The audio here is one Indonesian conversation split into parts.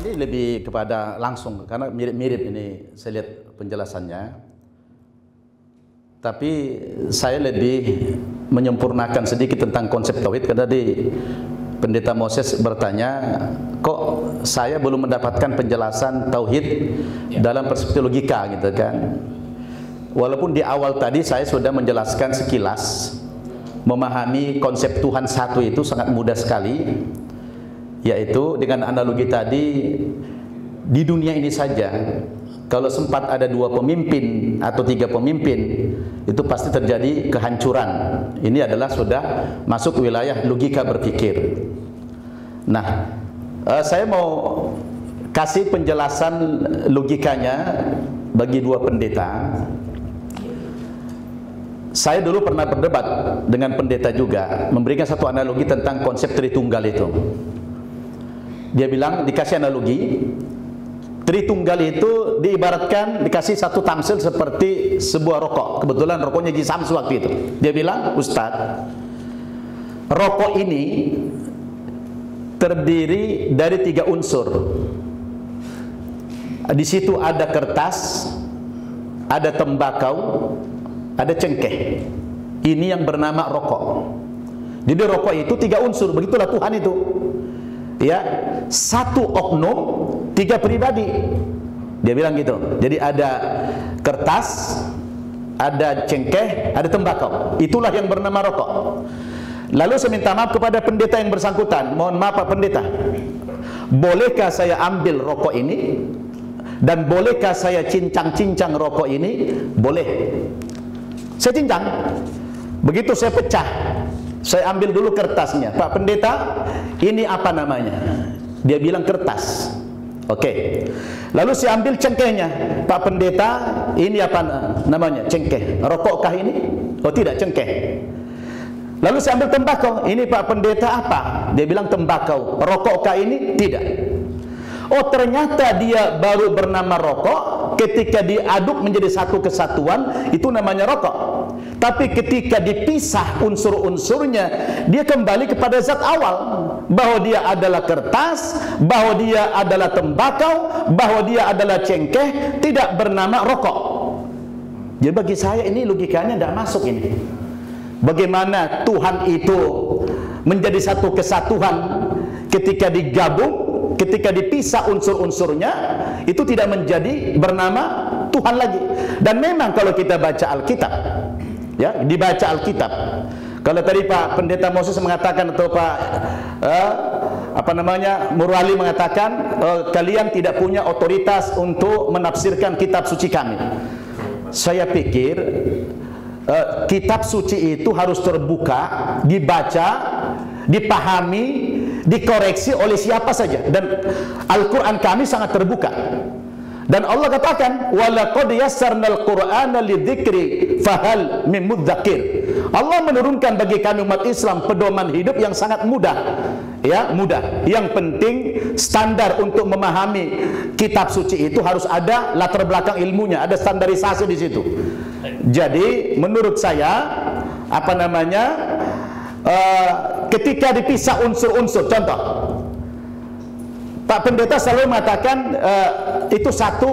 Ini lebih kepada langsung karena mirip-mirip ini saya lihat penjelasannya. Tapi saya lebih menyempurnakan sedikit tentang konsep tauhid karena di Pendeta Moses bertanya, kok saya belum mendapatkan penjelasan tauhid dalam perspektif logika gitu kan. Walaupun di awal tadi saya sudah menjelaskan sekilas, memahami konsep Tuhan satu itu sangat mudah sekali, yaitu dengan analogi tadi, di dunia ini saja kalau sempat ada 2 pemimpin atau 3 pemimpin, itu pasti terjadi kehancuran. Ini adalah sudah masuk wilayah logika berpikir. Nah, saya mau kasih penjelasan logikanya bagi 2 pendeta. Saya dulu pernah berdebat dengan pendeta juga, memberikan satu analogi tentang konsep Tritunggal itu. Dia bilang, dikasih analogi, Tritunggal itu diibaratkan dikasih satu tamsil seperti sebuah rokok. Kebetulan rokoknya Ji Samsu waktu itu. Dia bilang, Ustadz, rokok ini terdiri dari 3 unsur. Di situ ada kertas, ada tembakau, ada cengkeh. Ini yang bernama rokok. Jadi rokok itu 3 unsur. Begitulah Tuhan itu. Ya, 1 oknum, 3 pribadi. Dia bilang gitu. Jadi ada kertas, ada cengkeh, ada tembakau. Itulah yang bernama rokok. Lalu saya minta maaf kepada pendeta yang bersangkutan. Mohon maaf Pak Pendeta, bolehkah saya ambil rokok ini? Dan bolehkah saya cincang-cincang rokok ini? Boleh. Saya cincang. Begitu saya pecah, saya ambil dulu kertasnya. Pak Pendeta, ini apa namanya? Dia bilang kertas. Oke. Lalu saya ambil cengkehnya. Pak Pendeta, ini apa namanya? Cengkeh. Rokokkah ini? Oh tidak, cengkeh. Lalu saya ambil tembakau. Ini Pak Pendeta apa? Dia bilang tembakau. Rokokkah ini? Tidak. Oh ternyata dia baru bernama rokok ketika diaduk menjadi satu kesatuan, itu namanya rokok. Tapi ketika dipisah unsur-unsurnya, dia kembali kepada zat awal, bahwa dia adalah kertas, bahwa dia adalah tembakau, bahwa dia adalah cengkeh, tidak bernama rokok. Jadi bagi saya ini logikanya tidak masuk ini. Bagaimana Tuhan itu menjadi satu kesatuan ketika digabung, ketika dipisah unsur-unsurnya, itu tidak menjadi bernama Tuhan lagi. Dan memang kalau kita baca Alkitab, ya, dibaca Alkitab. Kalau tadi Pak Pendeta Moses mengatakan atau Pak Murwali mengatakan kalian tidak punya otoritas untuk menafsirkan kitab suci kami. Saya pikir kitab suci itu harus terbuka, dibaca, dipahami, dikoreksi oleh siapa saja. Dan Al-Quran kami sangat terbuka. Dan Allah katakan, walaqad yassarnal Qur'ana lidzikri fahal min mudzakir. Allah menurunkan bagi kami umat Islam pedoman hidup yang sangat mudah. Ya, mudah. Yang penting standar untuk memahami kitab suci itu harus ada latar belakang ilmunya, ada standarisasi di situ. Jadi menurut saya ketika dipisah unsur-unsur, contoh Pak Pendeta selalu mengatakan itu satu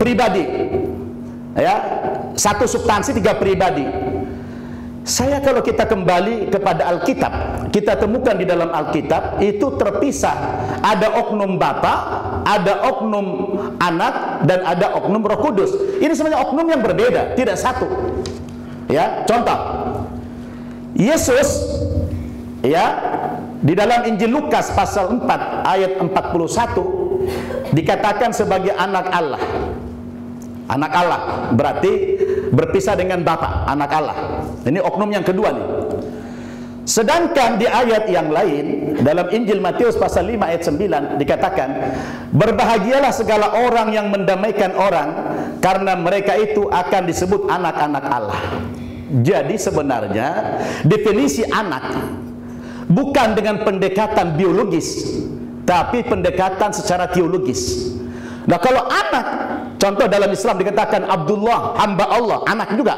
pribadi, ya, satu substansi 3 pribadi. Saya kalau kita kembali kepada Alkitab, kita temukan di dalam Alkitab itu terpisah, ada oknum Bapa, ada oknum Anak, dan ada oknum Roh Kudus. Ini sebenarnya oknum yang berbeda, tidak satu. Ya, contoh Yesus, ya, di dalam Injil Lukas pasal 4 ayat 41 dikatakan sebagai anak Allah. Anak Allah berarti berpisah dengan Bapa, anak Allah. Ini oknum yang kedua nih. Sedangkan di ayat yang lain dalam Injil Matius pasal 5 ayat 9 dikatakan, berbahagialah segala orang yang mendamaikan orang, karena mereka itu akan disebut anak-anak Allah. Jadi sebenarnya definisi anak bukan dengan pendekatan biologis, tapi pendekatan secara teologis. Nah kalau anak, contoh dalam Islam dikatakan Abdullah, hamba Allah, anak juga,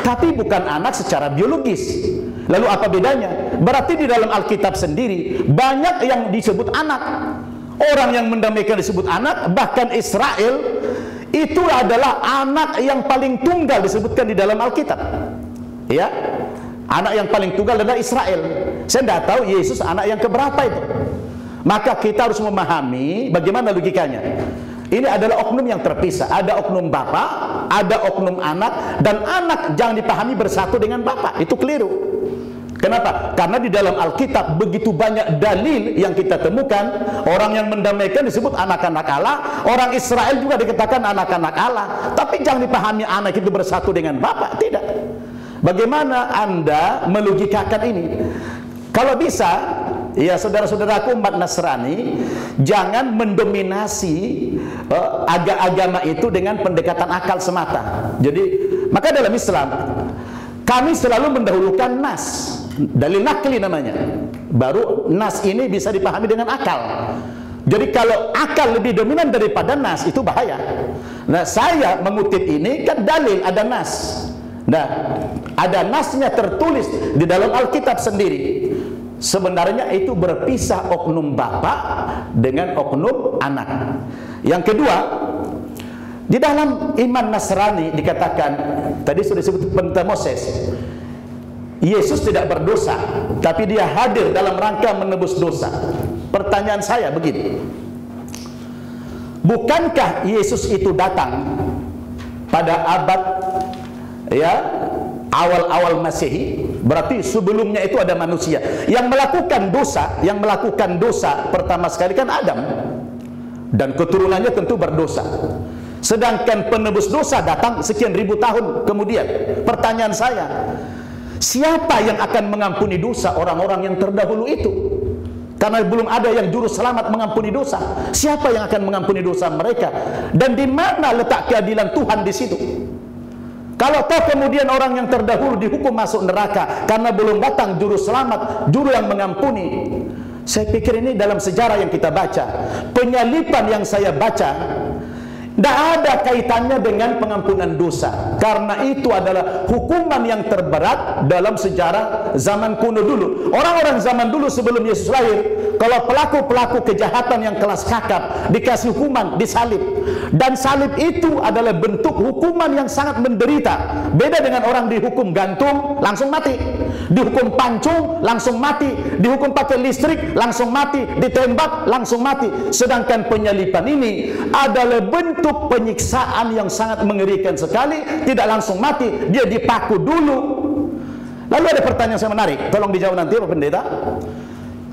tapi bukan anak secara biologis. Lalu apa bedanya? Berarti di dalam Alkitab sendiri banyak yang disebut anak. Orang yang mendamaikan disebut anak, bahkan Israel itu adalah anak yang paling tunggal disebutkan di dalam Alkitab. Ya, anak yang paling tunggal adalah Israel. Saya tidak tahu Yesus anak yang keberapa itu. Maka kita harus memahami bagaimana logikanya. Ini adalah oknum yang terpisah. Ada oknum bapak, ada oknum anak, dan anak jangan dipahami bersatu dengan bapak. Itu keliru. Kenapa? Karena di dalam Alkitab begitu banyak dalil yang kita temukan. Orang yang mendamaikan disebut anak-anak Allah. Orang Israel juga dikatakan anak-anak Allah. Tapi jangan dipahami anak itu bersatu dengan bapak. Tidak. Bagaimana Anda melogikakan ini? Kalau bisa, ya saudara-saudaraku umat Nasrani, jangan mendominasi agama itu dengan pendekatan akal semata. Jadi, maka dalam Islam kami selalu mendahulukan nas, dalil nakli namanya. Baru nas ini bisa dipahami dengan akal. Jadi kalau akal lebih dominan daripada nas, itu bahaya. Nah, saya mengutip ini kan dalil, ada nas. Nah, ada nasnya tertulis di dalam Alkitab sendiri. Sebenarnya itu berpisah oknum bapak dengan oknum anak. Yang kedua, di dalam iman Nasrani dikatakan, tadi sudah disebut Pentekoste, Yesus tidak berdosa, tapi dia hadir dalam rangka menebus dosa. Pertanyaan saya begini, bukankah Yesus itu datang pada abad awal-awal Masehi? Berarti sebelumnya itu ada manusia yang melakukan dosa. Yang melakukan dosa pertama sekali kan Adam, dan keturunannya tentu berdosa. Sedangkan penebus dosa datang sekian ribu tahun kemudian. Pertanyaan saya, siapa yang akan mengampuni dosa orang-orang yang terdahulu itu? Karena belum ada yang juru selamat mengampuni dosa. Siapa yang akan mengampuni dosa mereka? Dan di mana letak keadilan Tuhan di situ? Kalau toh kemudian orang yang terdahulu dihukum masuk neraka karena belum datang juru selamat, juru yang mengampuni. Saya pikir ini dalam sejarah yang kita baca, penyalipan yang saya baca, tidak ada kaitannya dengan pengampunan dosa. Karena itu adalah hukuman yang terberat dalam sejarah zaman kuno dulu. Orang-orang zaman dulu sebelum Yesus lahir, kalau pelaku-pelaku kejahatan yang kelas kakap dikasih hukuman, disalib. Dan salib itu adalah bentuk hukuman yang sangat menderita. Beda dengan orang dihukum gantung, langsung mati. Dihukum pancung, langsung mati. Dihukum pakai listrik, langsung mati. Ditembak, langsung mati. Sedangkan penyalipan ini adalah bentuk penyiksaan yang sangat mengerikan sekali. Tidak langsung mati, dia dipaku dulu. Lalu ada pertanyaan saya menarik, tolong dijawab nanti Pak Pendeta.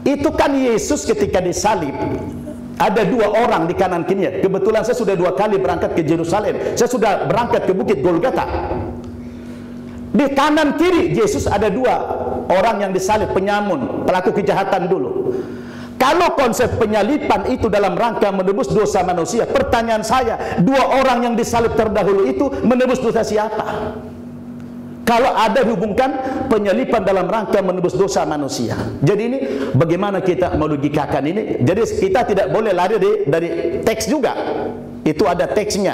Itu kan Yesus ketika disalib, ada dua orang di kanan kirinya. Kebetulan saya sudah 2 kali berangkat ke Yerusalem. Saya sudah berangkat ke Bukit Golgota. Di kanan kiri Yesus ada 2 orang yang disalib, penyamun, pelaku kejahatan dulu. Kalau konsep penyalipan itu dalam rangka menebus dosa manusia, pertanyaan saya, 2 orang yang disalib terdahulu itu menebus dosa siapa? Kalau ada hubungkan penyalipan dalam rangka menebus dosa manusia. Jadi ini bagaimana kita melogikakan ini? Jadi kita tidak boleh lari dari teks juga. Itu ada teksnya.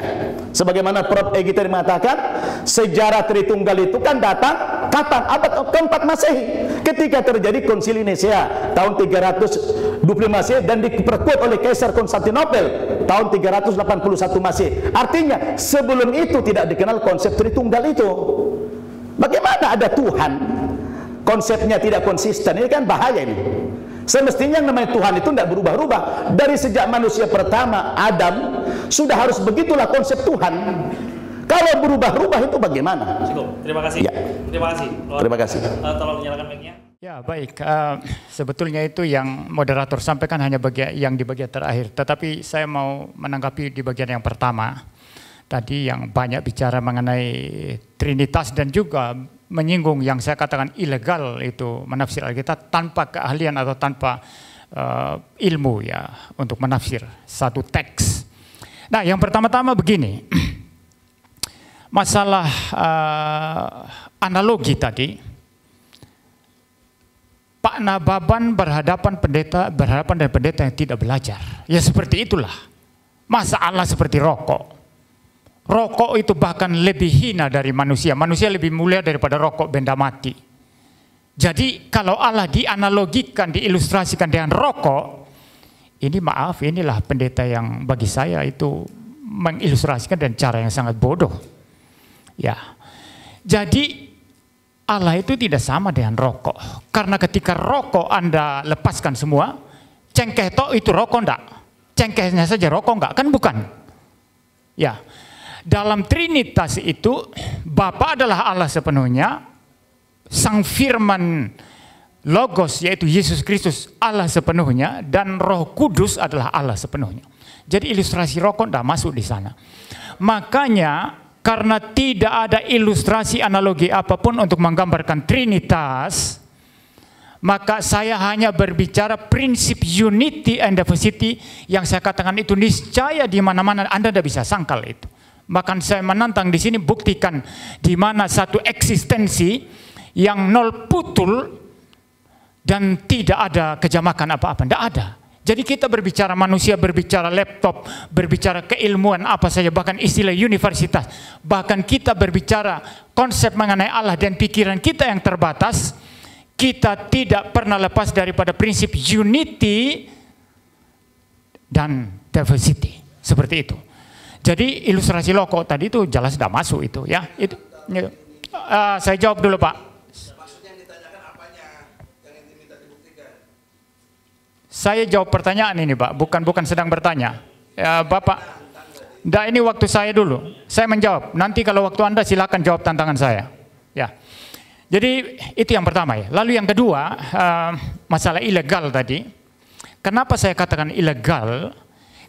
Sebagaimana Prof. Egy tadi mengatakan, sejarah Tritunggal itu kan datang kapan? Abad ke-4 Masehi. Ketika terjadi Konsili Nisea tahun 325 Masehi dan diperkuat oleh Kaisar Konstantinopel tahun 381 Masehi. Artinya sebelum itu tidak dikenal konsep Tritunggal itu. Bagaimana ada Tuhan, konsepnya tidak konsisten? Ini kan bahaya ini. Semestinya yang namanya Tuhan itu tidak berubah-ubah. Dari sejak manusia pertama, Adam, sudah harus begitulah konsep Tuhan. Kalau berubah-ubah itu bagaimana? Cukup, terima kasih. Ya. Terima kasih. Terima kasih. Tolong nyalakan mic-nya. Ya baik, sebetulnya itu yang moderator sampaikan hanya yang di bagian terakhir. Tetapi saya mau menanggapi di bagian yang pertama. Tadi yang banyak bicara mengenai Trinitas dan juga menyinggung yang saya katakan ilegal itu menafsir Alkitab tanpa keahlian atau tanpa ilmu ya untuk menafsir satu teks. Nah yang pertama-tama begini, masalah analogi tadi, Pak Nababan berhadapan dengan pendeta yang tidak belajar. Ya seperti itulah. Masa Allah seperti rokok. Rokok itu bahkan lebih hina dari manusia. Manusia lebih mulia daripada rokok benda mati. Jadi kalau Allah dianalogikan, diilustrasikan dengan rokok, ini maaf, inilah pendeta yang bagi saya itu mengilustrasikan dan cara yang sangat bodoh. Ya, jadi Allah itu tidak sama dengan rokok. Karena ketika rokok Anda lepaskan semua, cengkeh toh itu rokok enggak? Cengkehnya saja rokok enggak? Kan bukan. Ya, dalam Trinitas itu Bapa adalah Allah sepenuhnya, Sang Firman Logos yaitu Yesus Kristus Allah sepenuhnya, dan Roh Kudus adalah Allah sepenuhnya. Jadi ilustrasi rokok tidak masuk di sana. Makanya karena tidak ada ilustrasi analogi apapun untuk menggambarkan Trinitas, maka saya hanya berbicara prinsip unity and diversity yang saya katakan itu niscaya di mana-mana Anda tidak bisa sangkal itu. Bahkan saya menantang di sini, buktikan di mana satu eksistensi yang nol putul dan tidak ada kejamakan apa-apa, tidak ada. Jadi kita berbicara manusia, berbicara laptop, berbicara keilmuan apa saja, bahkan istilah universitas, bahkan kita berbicara konsep mengenai Allah dan pikiran kita yang terbatas, kita tidak pernah lepas daripada prinsip unity dan diversity, seperti itu. Jadi ilustrasi loko tadi itu jelas sudah masuk itu ya. Itu, saya jawab dulu Pak. Saya jawab pertanyaan ini Pak, bukan sedang bertanya. Ya, Bapak, enggak, ini waktu saya dulu. Saya menjawab. Nanti kalau waktu Anda silakan jawab tantangan saya. Ya. Jadi itu yang pertama ya. Lalu yang kedua, masalah ilegal tadi. Kenapa saya katakan ilegal?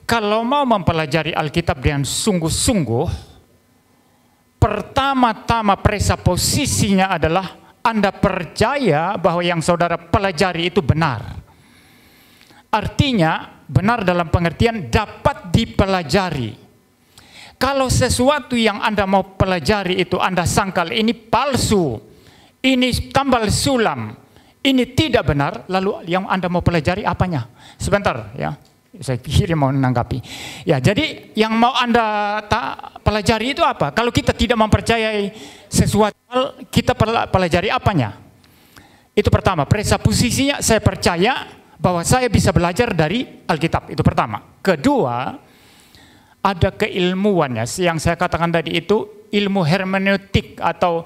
Kalau mau mempelajari Alkitab dengan sungguh-sungguh, pertama-tama presuposisinya adalah Anda percaya bahwa yang saudara pelajari itu benar. Artinya benar dalam pengertian dapat dipelajari. Kalau sesuatu yang Anda mau pelajari itu Anda sangkal ini palsu, ini tambal sulam, ini tidak benar, lalu yang Anda mau pelajari apanya? Sebentar ya, saya pikir mau menanggapi. Ya, jadi yang mau Anda pelajari itu apa? Kalau kita tidak mempercayai sesuatu, kita pelajari apanya? Itu pertama, presuposisinya saya percaya bahwa saya bisa belajar dari Alkitab, itu pertama. Kedua, ada keilmuannya yang saya katakan tadi itu ilmu hermeneutik atau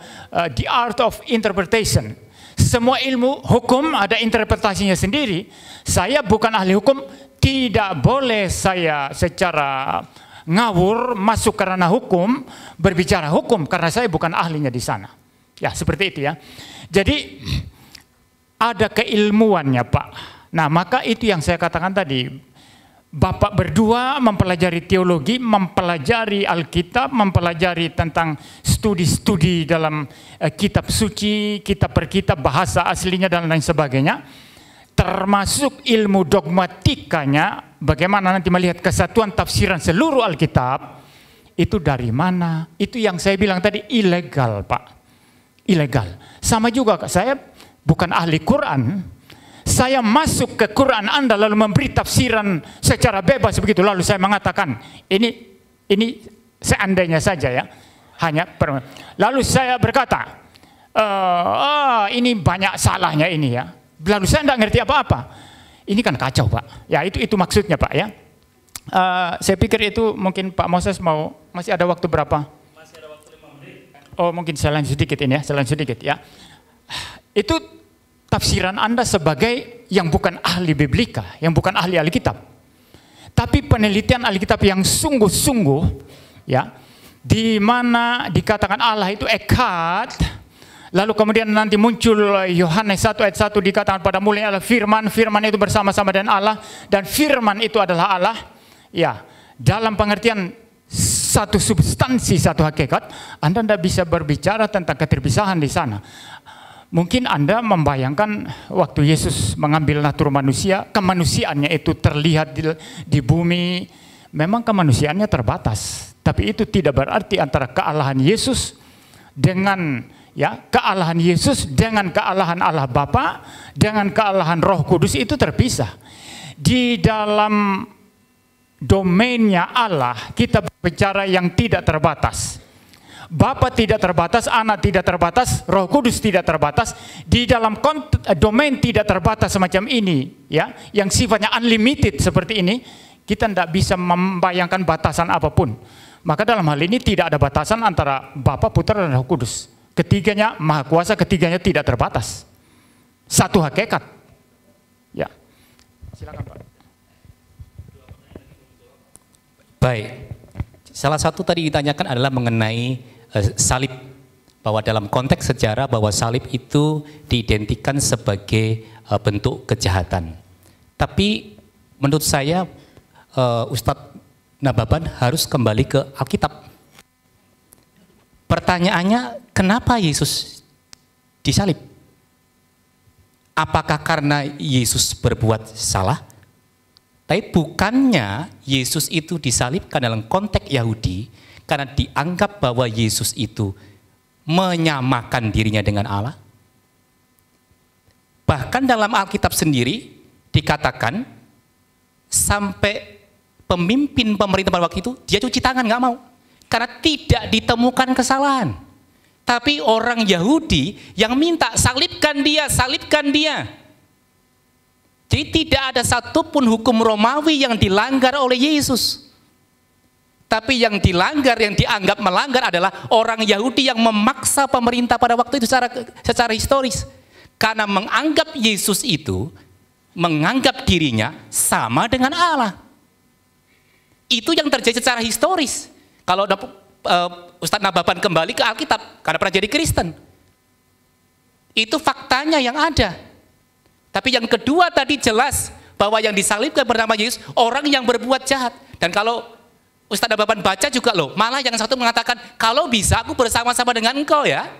the art of interpretation. Semua ilmu hukum ada interpretasinya sendiri. Saya bukan ahli hukum, tidak boleh saya secara ngawur masuk karena hukum, berbicara hukum karena saya bukan ahlinya di sana. Ya, seperti itu ya. Jadi ada keilmuannya Pak. Nah, maka itu yang saya katakan tadi. Bapak berdua mempelajari teologi, mempelajari Alkitab, mempelajari tentang studi-studi dalam kitab suci, kitab per kitab, bahasa aslinya dan lain sebagainya. Termasuk ilmu dogmatikanya, bagaimana nanti melihat kesatuan tafsiran seluruh Alkitab. Itu dari mana? Itu yang saya bilang tadi ilegal Pak. Ilegal. Sama juga saya bukan ahli Quran. Saya masuk ke Quran Anda lalu memberi tafsiran secara bebas begitu, lalu saya mengatakan ini seandainya saja ya, lalu saya berkata ini banyak salahnya ini ya, lalu saya tidak ngerti apa-apa. Ini kan kacau Pak. Ya itu maksudnya Pak ya. Saya pikir itu mungkin Pak Moses masih ada waktu berapa? Masih ada waktu 5 menit. Oh mungkin saya lanjut sedikit ini ya, Itu tafsiran Anda sebagai yang bukan ahli biblika, yang bukan ahli Alkitab. Tapi penelitian Alkitab yang sungguh-sungguh ya, di mana dikatakan Allah itu echad, lalu kemudian nanti muncul Yohanes 1 ayat 1 dikatakan pada mulanya adalah firman, firman itu bersama-sama dengan Allah dan firman itu adalah Allah. Ya, dalam pengertian satu substansi, satu hakikat, Anda tidak bisa berbicara tentang keterpisahan di sana. Mungkin Anda membayangkan waktu Yesus mengambil natur manusia, kemanusiaannya itu terlihat di bumi. Memang kemanusiaannya terbatas, tapi itu tidak berarti antara kealahan Yesus dengan kealahan Yesus dengan kealahan Allah Bapa, dengan kealahan Roh Kudus itu terpisah. Di dalam domainnya Allah kita berbicara yang tidak terbatas. Bapa tidak terbatas, Anak tidak terbatas, Roh Kudus tidak terbatas. Di dalam domain tidak terbatas semacam ini, ya, yang sifatnya unlimited seperti ini, kita tidak bisa membayangkan batasan apapun. Maka dalam hal ini tidak ada batasan antara Bapa, Putra, dan Roh Kudus. Ketiganya Maha Kuasa, ketiganya tidak terbatas. Satu hakikat. Ya, silakan Pak. Baik, salah satu tadi ditanyakan adalah mengenai salib, bahwa dalam konteks sejarah bahwa salib itu diidentikan sebagai bentuk kejahatan. Tapi menurut saya Ustadz Nababan harus kembali ke Alkitab. Pertanyaannya, kenapa Yesus disalib? Apakah karena Yesus berbuat salah? Tapi bukannya Yesus itu disalibkan dalam konteks Yahudi karena dianggap bahwa Yesus itu menyamakan dirinya dengan Allah. Bahkan dalam Alkitab sendiri dikatakan sampai pemimpin pemerintah pada waktu itu dia cuci tangan, nggak mau, karena tidak ditemukan kesalahan. Tapi orang Yahudi yang minta salibkan dia, salibkan dia. Jadi tidak ada satupun hukum Romawi yang dilanggar oleh Yesus. Tapi yang dilanggar, yang dianggap melanggar adalah orang Yahudi yang memaksa pemerintah pada waktu itu secara historis. Karena menganggap Yesus itu, menganggap dirinya sama dengan Allah. Itu yang terjadi secara historis. Kalau Ustadz Nababan kembali ke Alkitab, karena pernah jadi Kristen. Itu faktanya yang ada. Tapi yang kedua tadi jelas bahwa yang disalibkan bernama Yesus orang yang berbuat jahat. Dan kalau Ustadz Nababan baca juga loh, malah yang satu mengatakan kalau bisa aku bersama-sama dengan engkau ya.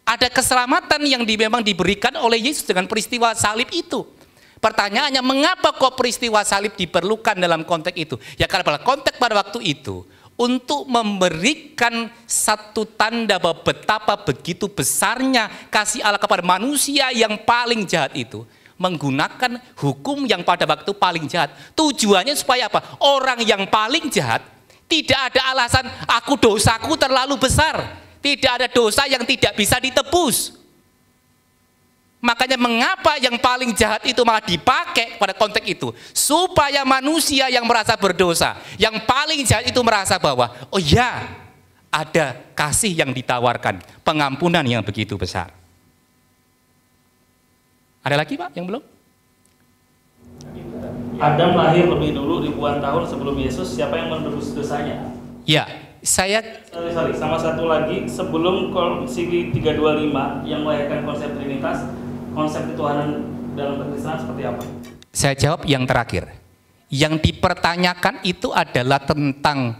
Ada keselamatan yang memang diberikan oleh Yesus dengan peristiwa salib itu. Pertanyaannya, mengapa kok peristiwa salib diperlukan dalam konteks itu? Ya karena konteks pada waktu itu untuk memberikan satu tanda bahwa betapa begitu besarnya kasih Allah kepada manusia yang paling jahat itu, menggunakan hukum yang pada waktu paling jahat. Tujuannya supaya apa? Orang yang paling jahat tidak ada alasan aku dosaku terlalu besar, tidak ada dosa yang tidak bisa ditebus. Makanya mengapa yang paling jahat itu malah dipakai pada konteks itu, supaya manusia yang merasa berdosa, yang paling jahat itu merasa bahwa oh ya, ada kasih yang ditawarkan, pengampunan yang begitu besar. Ada lagi Pak yang belum? Adam lahir lebih dulu ribuan tahun sebelum Yesus, siapa yang menebus dosanya? Ya, saya sorry, sama satu lagi, sebelum Konsili 325 yang melahirkan konsep Trinitas, konsep ketuhanan dalam kekristenan seperti apa? Saya jawab yang terakhir. Yang dipertanyakan itu adalah tentang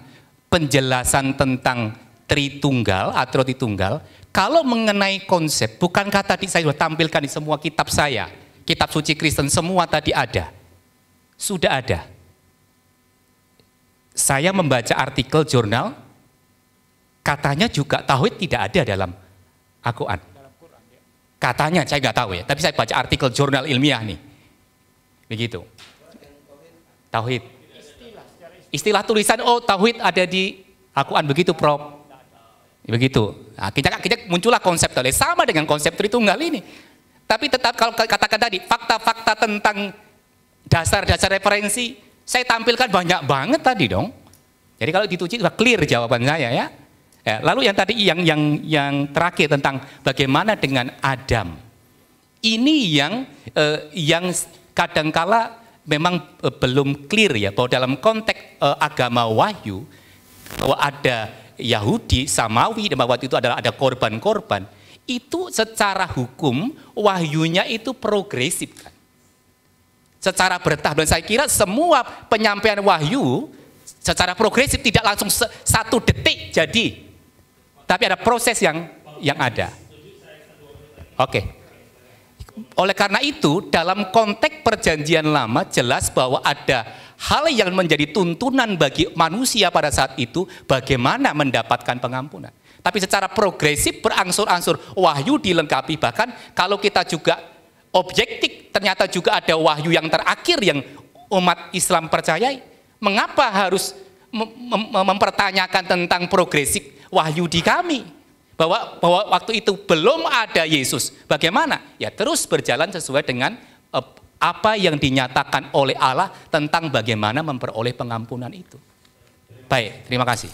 penjelasan tentang Tritunggal atau Tritunggal. Kalau mengenai konsep, bukankah tadi saya sudah tampilkan di semua kitab saya, kitab suci Kristen semua tadi ada. Sudah ada. Saya membaca artikel jurnal, katanya juga tauhid tidak ada dalam Al-Quran. Katanya, saya nggak tahu ya, tapi saya baca artikel jurnal ilmiah nih. Begitu. Tauhid. Istilah tulisan, oh tauhid ada di Al-Quran, begitu Prof. Begitu. Nah, kita muncullah konsep tadi, sama dengan konsep Tritunggal ini. Tapi tetap kalau katakan tadi, fakta-fakta tentang dasar-dasar referensi, saya tampilkan banyak banget tadi dong. Jadi kalau dituji sudah clear jawaban saya ya. Lalu yang tadi yang terakhir tentang bagaimana dengan Adam. Ini yang kadangkala memang belum clear ya, bahwa dalam konteks agama Wahyu bahwa ada Yahudi, Samawi, dan bahwa itu adalah ada korban-korban. Itu secara hukum wahyunya itu progresif kan. Secara bertahap, dan saya kira semua penyampaian wahyu secara progresif, tidak langsung satu detik jadi. Tapi ada proses yang ada. Oke. Oleh karena itu, dalam konteks perjanjian lama jelas bahwa ada hal yang menjadi tuntunan bagi manusia pada saat itu, bagaimana mendapatkan pengampunan. Tapi secara progresif berangsur-angsur wahyu dilengkapi. Bahkan kalau kita juga objektif, ternyata juga ada wahyu yang terakhir yang umat Islam percayai. Mengapa harus mempertanyakan tentang progresif wahyu di kami. Bahwa waktu itu belum ada Yesus. Bagaimana? Ya terus berjalan sesuai dengan apa yang dinyatakan oleh Allah tentang bagaimana memperoleh pengampunan itu. Baik, terima kasih.